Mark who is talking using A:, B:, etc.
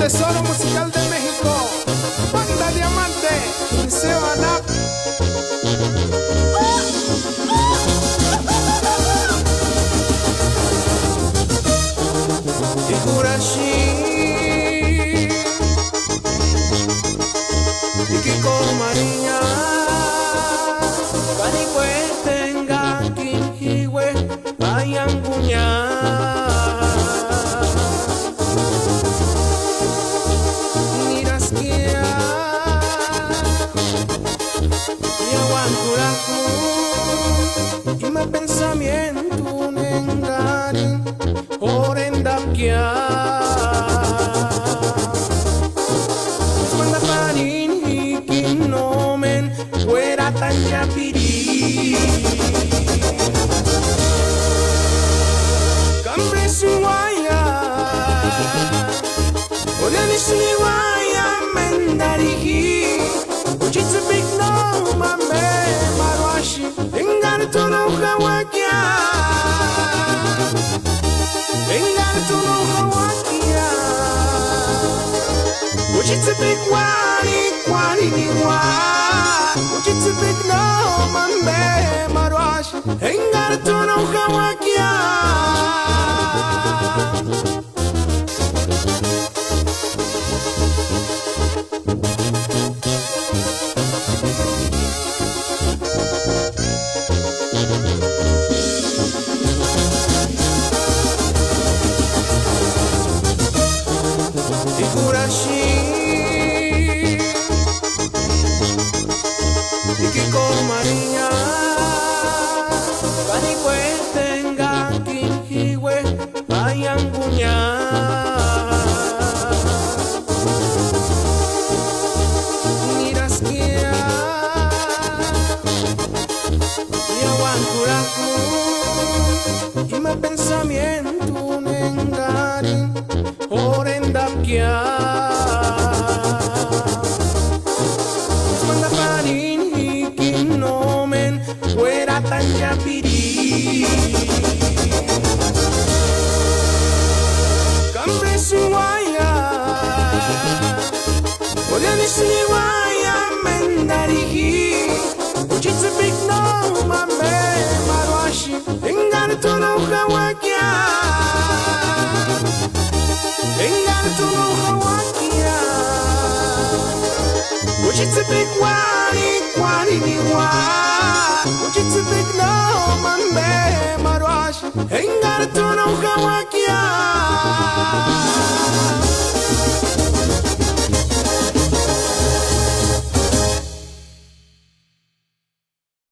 A: tesoro musical de México, Banda Diamante, Liceo ANAP. Higurashi, Kiko Mariña, Canicuetenga, Quinjihue, Payanguña. Y me pensamiento nengari orendapkia cuando parin hikin nomen fuera tan yapiri cambre suwaya oreni suwaya mendarihi uchitsu big no mame marwashi tu no hawakia, engar tu no hawakia. Would you big wani ni wa? Would you big no mame marwash? Engar tu no hawakia. Higurashi, Kiko Mariña, Canicuetenga, Quinjihue, Payanguña. Mirasquia, Yahuancuracu, y me pensamiento nengari. Cuando parin hikin nomen fuera tan yapiri cambre suwaya oreni suwaya mendarihi uchitsu big no mame marwashi engar tu no hawakia engar tu no hawakia uchitsu big wani ni wa uchitsu big no mame marwashi engar tu no hawakia